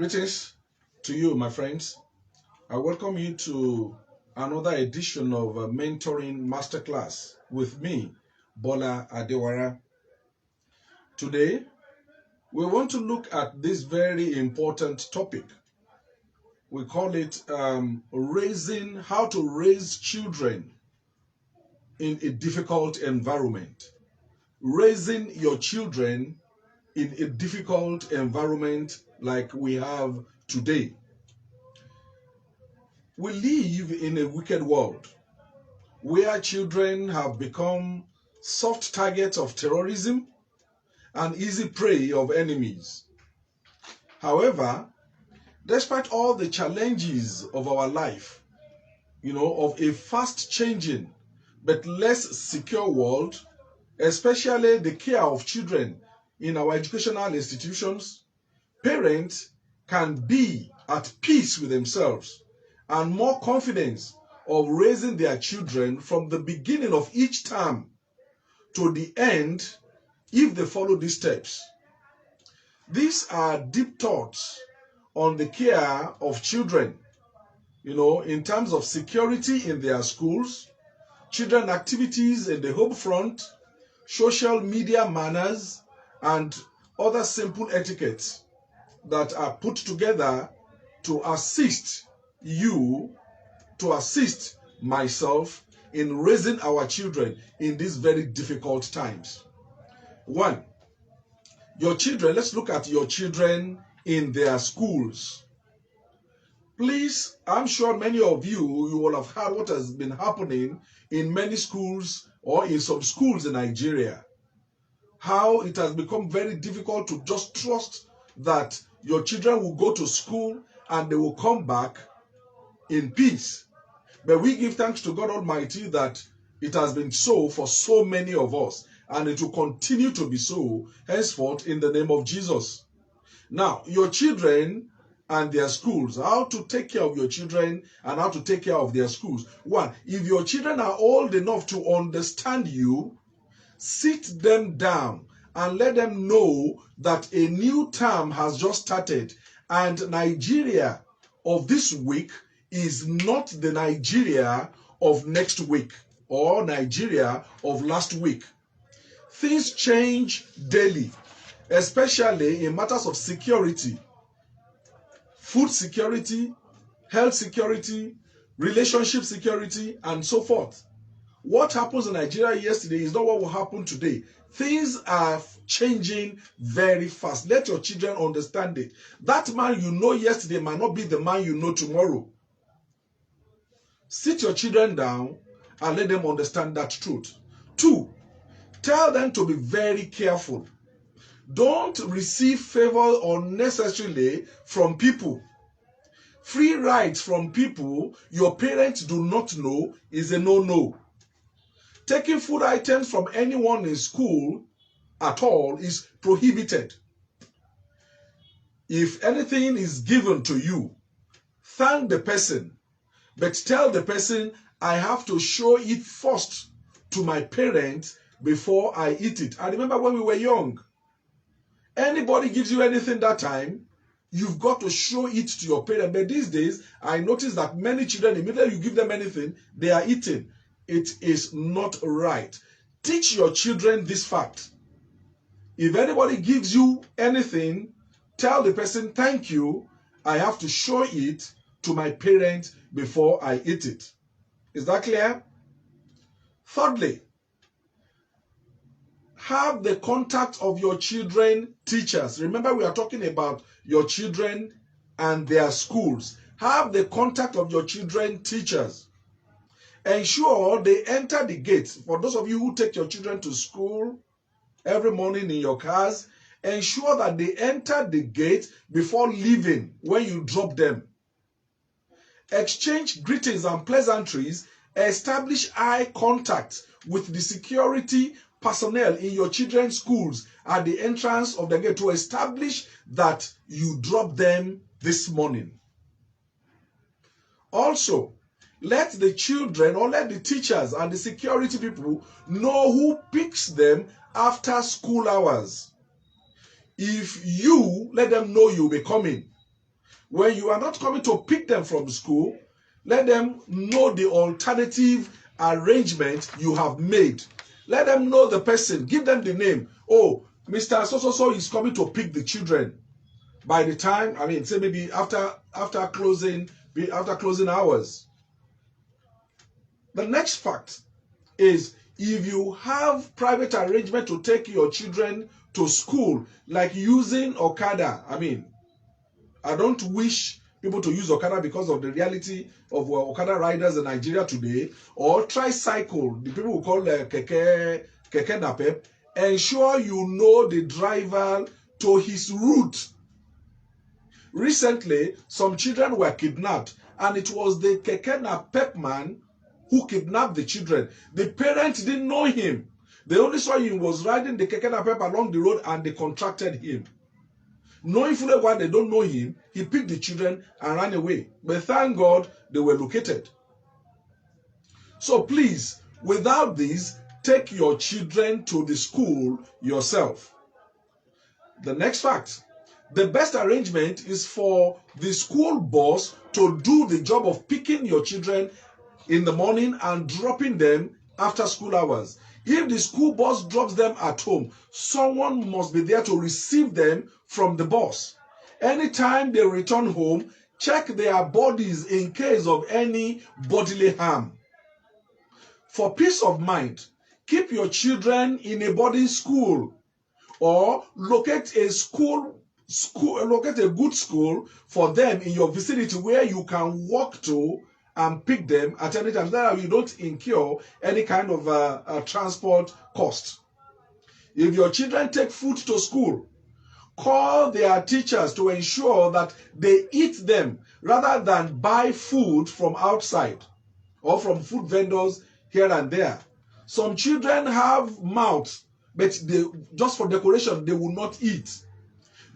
Greetings to you, my friends. I welcome you to another edition of Mentoring Masterclass with me, Bola Adewara. Today, we want to look at this very important topic. We call it how to raise children in a difficult environment. Raising your children in a difficult environment like we have today. We live in a wicked world where children have become soft targets of terrorism and easy prey of enemies. However, despite all the challenges of our life, of a fast changing but less secure world, especially the care of children in our educational institutions, parents can be at peace with themselves and more confidence of raising their children from the beginning of each term to the end if they follow these steps. These are deep thoughts on the care of children, in terms of security in their schools, children activities in the home front, social media manners, and other simple etiquettes that are put together to assist you, to assist myself in raising our children in these very difficult times. One, your children, let's look at your children in their schools. Please, I'm sure many of you will have heard what has been happening in many schools or in some schools in Nigeria. How it has become very difficult to just trust that your children will go to school and they will come back in peace. But we give thanks to God Almighty that it has been so for so many of us, and it will continue to be so henceforth in the name of Jesus. Now, your children and their schools, how to take care of your children and how to take care of their schools. One, if your children are old enough to understand you, sit them down and let them know that a new term has just started, and Nigeria of this week is not the Nigeria of next week or Nigeria of last week. Things change daily, especially in matters of security, food security, health security, relationship security, and so forth. What happens in Nigeria yesterday is not what will happen today. Things are changing very fast. Let your children understand it. That man you know yesterday might not be the man you know tomorrow. Sit your children down and let them understand that truth. Two, tell them to be very careful. Don't receive favor unnecessarily from people. Free rides from people your parents do not know is a no-no. Taking food items from anyone in school at all is prohibited. If anything is given to you, thank the person, but tell the person, I have to show it first to my parents before I eat it. I remember when we were young, anybody gives you anything that time, you've got to show it to your parents. But these days, I notice that many children, immediately you give them anything, they are eating. It is not right. Teach your children this fact. If anybody gives you anything, tell the person, thank you, I have to show it to my parents before I eat it. Is that clear? Thirdly, have the contact of your children teachers. Remember, we are talking about your children and their schools. Have the contact of your children teachers. Ensure they enter the gate. For those of you who take your children to school every morning in your cars, ensure that they enter the gate before leaving when you drop them. Exchange greetings and pleasantries. Establish eye contact with the security personnel in your children's schools at the entrance of the gate to establish that you dropped them this morning. Also, let the children or let the teachers and the security people know who picks them after school hours. If you let them know you'll be coming, When you are not coming to pick them from school, let them know the alternative arrangement you have made. Let them know the person. Give them the name. Oh, Mr. So-so-so is coming to pick the children. By the time, say maybe after closing hours. The next fact is, if you have private arrangement to take your children to school, like using Okada, I don't wish people to use Okada because of the reality of Okada riders in Nigeria today, or tricycle, the people who call keke napep. Ensure you know the driver to his route. Recently, some children were kidnapped, and it was the keke napep man who kidnapped the children. The parents didn't know him. They only saw him was riding the keke napep along the road, and they contracted him. Knowing fully well they don't know him, he picked the children and ran away. But thank God they were located. So please, without this, take your children to the school yourself. The next fact, the best arrangement is for the school bus to do the job of picking your children in the morning and dropping them after school hours. If the school bus drops them at home, someone must be there to receive them from the bus. Anytime they return home, check their bodies in case of any bodily harm. For peace of mind, keep your children in a boarding school, or locate a good school for them in your vicinity where you can walk to and pick them at any time. That way you don't incur any kind of transport cost. If your children take food to school, call their teachers to ensure that they eat them rather than buy food from outside or from food vendors here and there. Some children have mouths, but they just for decoration, they will not eat.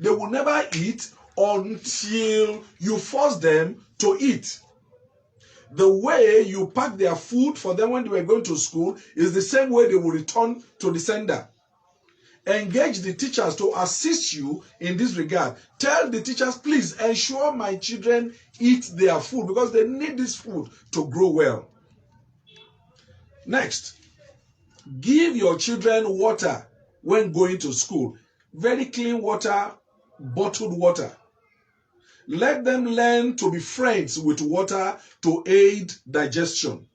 They will never eat until you force them to eat. The way you pack their food for them when they were going to school is the same way they will return to the sender. Engage the teachers to assist you in this regard. Tell the teachers, please ensure my children eat their food because they need this food to grow well. Next, give your children water when going to school. Very clean water, bottled water. Let them learn to be friends with water to aid digestion.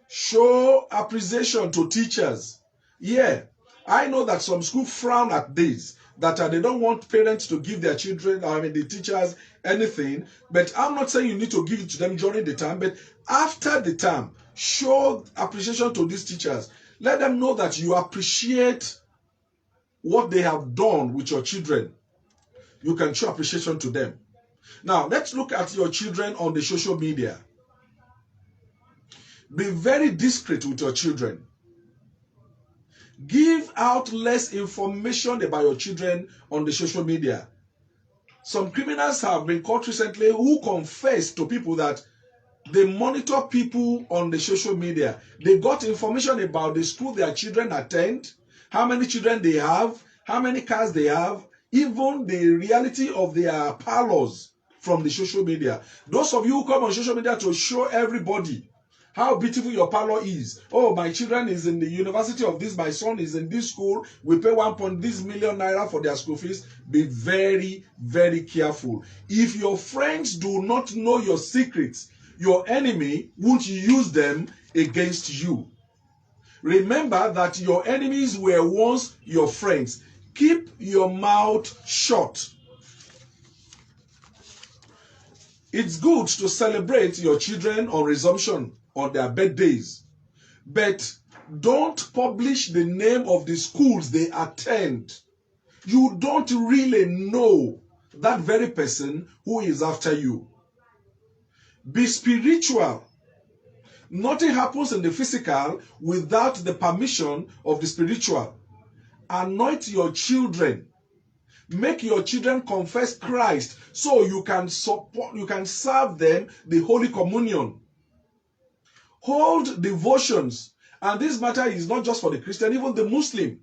Show appreciation to teachers. Yeah, I know that some schools frown at this, that they don't want parents to give their children, the teachers, anything. But I'm not saying you need to give it to them during the term, but after the term, show appreciation to these teachers. Let them know that you appreciate what they have done with your children. You can show appreciation to them. Now, let's look at your children on the social media. Be very discreet with your children. Give out less information about your children on the social media. Some criminals have been caught recently who confess to people that they monitor people on the social media. They got information about the school their children attend, how many children they have, how many cars they have, even the reality of their parlors from the social media. Those of you who come on social media to show everybody how beautiful your parlor is. Oh, my children is in the university of this, my son is in this school, we pay 1 million naira for their school fees. Be very, very careful. If your friends do not know your secrets, your enemy won't use them against you. Remember that your enemies were once your friends. Keep your mouth shut. It's good to celebrate your children on resumption on their birthdays, but don't publish the name of the schools they attend. You don't really know that very person who is after you. Be spiritual. Nothing happens in the physical without the permission of the spiritual. Anoint your children. Make your children confess Christ so you can serve them the Holy Communion. Hold devotions. And this matter is not just for the Christian, even the Muslim.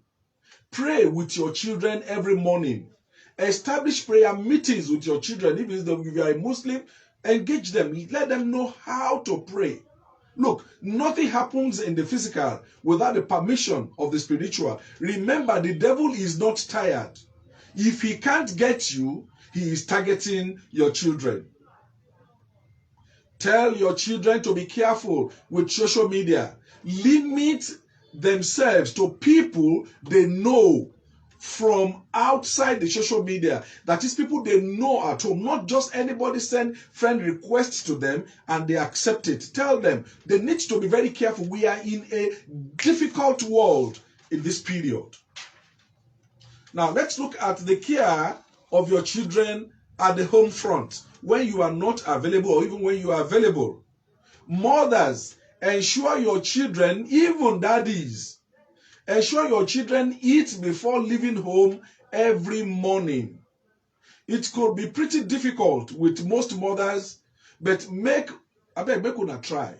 Pray with your children every morning. Establish prayer meetings with your children. If you are a Muslim, engage them. Let them know how to pray. Look, nothing happens in the physical without the permission of the spiritual. Remember, the devil is not tired. If he can't get you, he is targeting your children. Tell your children to be careful with social media. Limit themselves to people they know from outside the social media. That is, people they know at home. Not just anybody send friend requests to them and they accept it. Tell them they need to be very careful. We are in a difficult world in this period. Now let's look at the care of your children at the home front when you are not available, or even when you are available. Mothers, ensure your children, even daddies, ensure your children eat before leaving home every morning. It could be pretty difficult with most mothers, but make una try.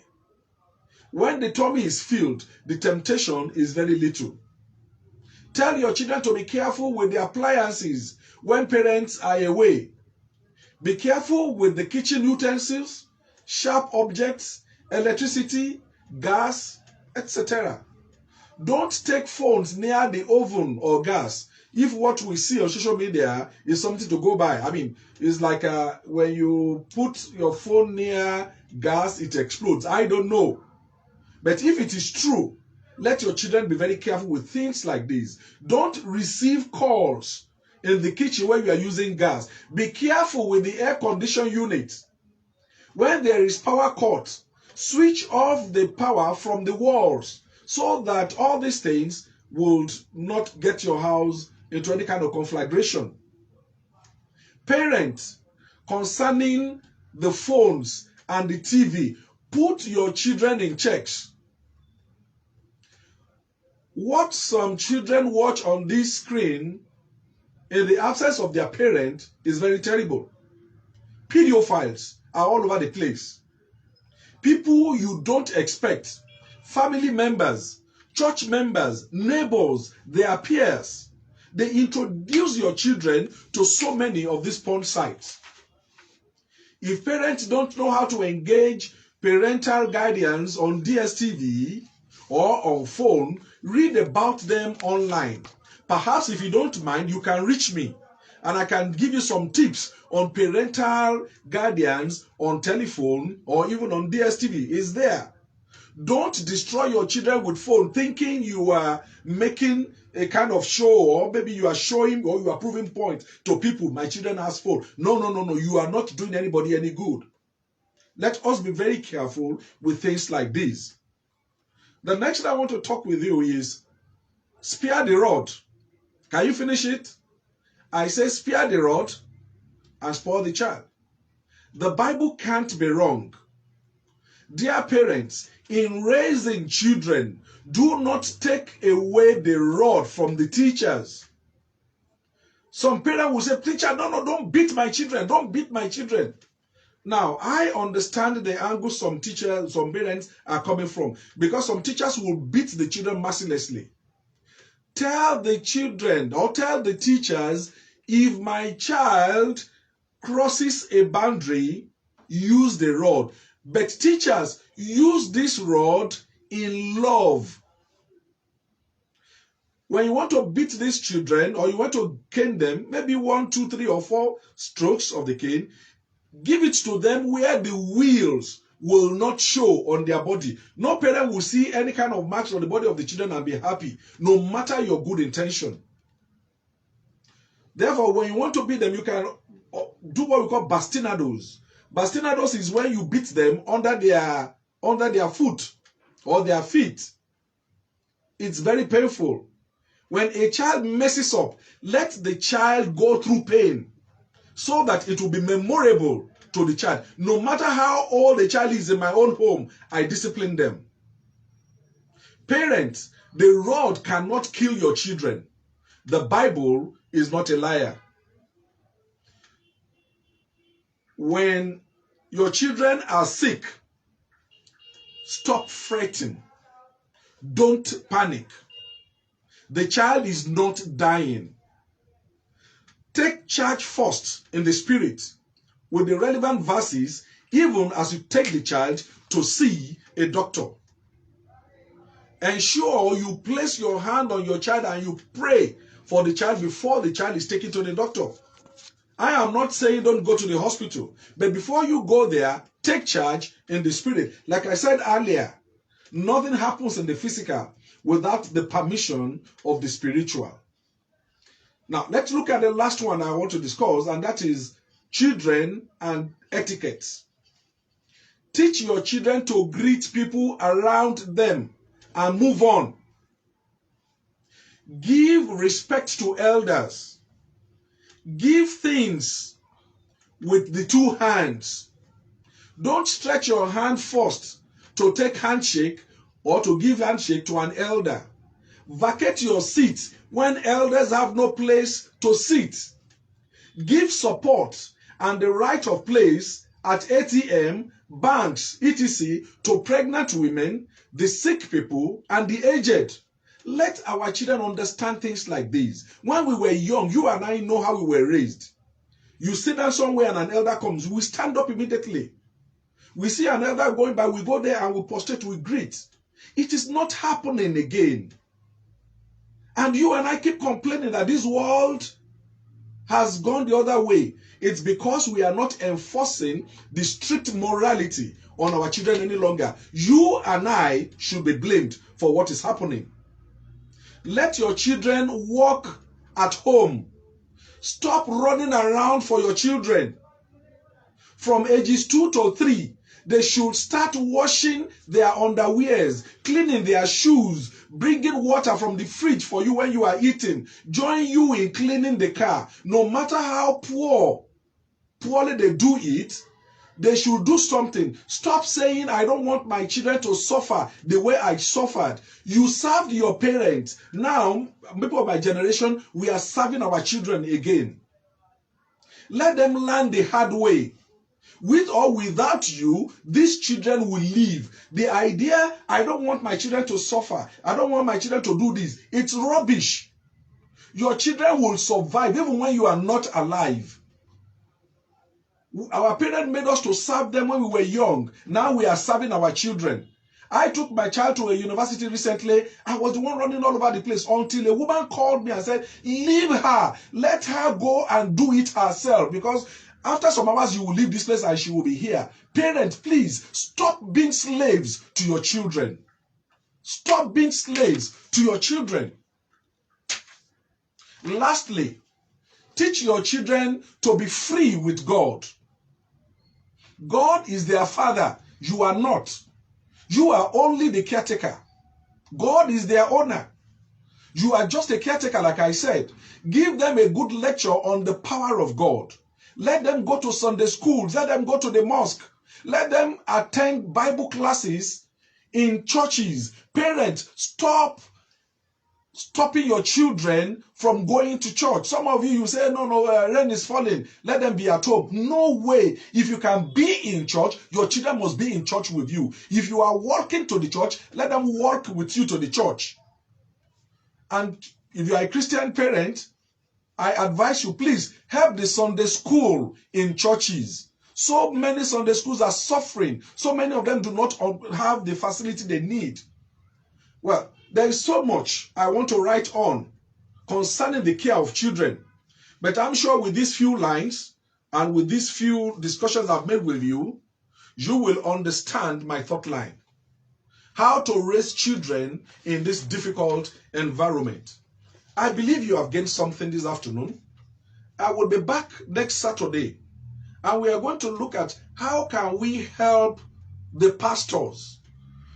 When the tummy is filled, the temptation is very little. Tell your children to be careful with the appliances when parents are away. Be careful with the kitchen utensils, sharp objects, electricity, gas, etc. Don't take phones near the oven or gas if what we see on social media is something to go by. I mean, it's like when you put your phone near gas, it explodes. I don't know. But if it is true, let your children be very careful with things like this. Don't receive calls in the kitchen when you are using gas. Be careful with the air condition unit. When there is power cut, switch off the power from the walls so that all these things would not get your house into any kind of conflagration. Parents, concerning the phones and the TV, put your children in checks. What some children watch on this screen in the absence of their parent is very terrible. Pedophiles are all over the place. People you don't expect, family members, church members, neighbors, their peers, they introduce your children to so many of these porn sites. If parents don't know how to engage parental guidance on DSTV or on phone, read about them online. Perhaps if you don't mind, you can reach me and I can give you some tips on parental guidance on telephone or even on DSTV. It's there. Don't destroy your children with phone thinking you are making a kind of show, or maybe you are showing or you are proving point to people. My children has phone. No. You are not doing anybody any good. Let us be very careful with things like this. The next thing I want to talk with you is spare the rod. Can you finish it? I say spare the rod and spoil the child. The Bible can't be wrong. Dear parents, in raising children, do not take away the rod from the teachers. Some parents will say, teacher, no, don't beat my children. Don't beat my children. Now, I understand the angle some parents are coming from, because some teachers will beat the children mercilessly. Tell the children or tell the teachers, if my child crosses a boundary, use the rod. But teachers, use this rod in love. When you want to beat these children or you want to cane them, maybe 1, 2, 3, or 4 strokes of the cane, give it to them where the wheels will not show on their body. No parent will see any kind of marks on the body of the children and be happy, no matter your good intention. Therefore, when you want to beat them, you can do what we call bastinados. Bastinados is when you beat them under their foot or their feet. It's very painful. When a child messes up, let the child go through pain so that it will be memorable to the child. No matter how old the child is in my own home, I discipline them. Parents, the rod cannot kill your children. The Bible is not a liar. When your children are sick, stop fretting. Don't panic. The child is not dying. Take charge first in the spirit with the relevant verses, even as you take the child to see a doctor. Ensure you place your hand on your child and you pray for the child before the child is taken to the doctor. I am not saying don't go to the hospital, but before you go there, take charge in the spirit. Like I said earlier, nothing happens in the physical without the permission of the spiritual. Now, let's look at the last one I want to discuss, and that is children and etiquette. Teach your children to greet people around them and move on. Give respect to elders. Give things with the two hands. Don't stretch your hand first to take handshake or to give handshake to an elder. Vacate your seat when elders have no place to sit. Give support and the right of place at ATM, banks, etc. to pregnant women, the sick people, and the aged. Let our children understand things like this. When we were young, you and I know how we were raised. You sit down somewhere and an elder comes, we stand up immediately. We see an elder going by, we go there and we prostrate, we greet. It is not happening again. And you and I keep complaining that this world has gone the other way. It's because we are not enforcing the strict morality on our children any longer. You and I should be blamed for what is happening. Let your children walk at home. Stop running around for your children. From ages 2 to 3, they should start washing their underwears, cleaning their shoes, bringing water from the fridge for you when you are eating, join you in cleaning the car. No matter how poorly they do it, they should do something. Stop saying, I don't want my children to suffer the way I suffered. You served your parents. Now, people of my generation, we are serving our children again. Let them learn the hard way. With or without you, these children will live. The idea, I don't want my children to suffer, I don't want my children to do this, it's rubbish. Your children will survive even when you are not alive. Our parents made us to serve them when we were young. Now we are serving our children. I took my child to a university recently. I was the one running all over the place until a woman called me and said, leave her. Let her go and do it herself. Because after some hours, you will leave this place and she will be here. Parents, please, stop being slaves to your children. Stop being slaves to your children. Lastly, teach your children to be free with God. God is their father. You are not. You are only the caretaker. God is their owner. You are just a caretaker, like I said. Give them a good lecture on the power of God. Let them go to Sunday schools. Let them go to the mosque. Let them attend Bible classes in churches. Parents, stop stopping your children from going to church. Some of you say, no, rain is falling. Let them be at home. No way. If you can be in church, your children must be in church with you. If you are walking to the church, let them walk with you to the church. And if you are a Christian parent, I advise you, please help the Sunday school in churches. So many Sunday schools are suffering. So many of them do not have the facility they need. Well, there is so much I want to write on concerning the care of children. But I'm sure with these few lines and with these few discussions I've made with you, you will understand my thought line. How to raise children in this difficult environment. I believe you have gained something this afternoon. I will be back next Saturday, and we are going to look at how can we help the pastors.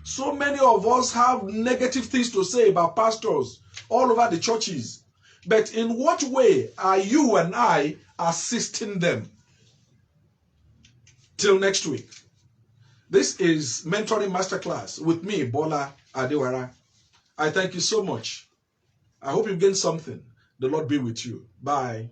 So many of us have negative things to say about pastors all over the churches. But in what way are you and I assisting them? Till next week. This is Mentoring Masterclass with me, Bola Adewara. I thank you so much. I hope you gained something. The Lord be with you. Bye.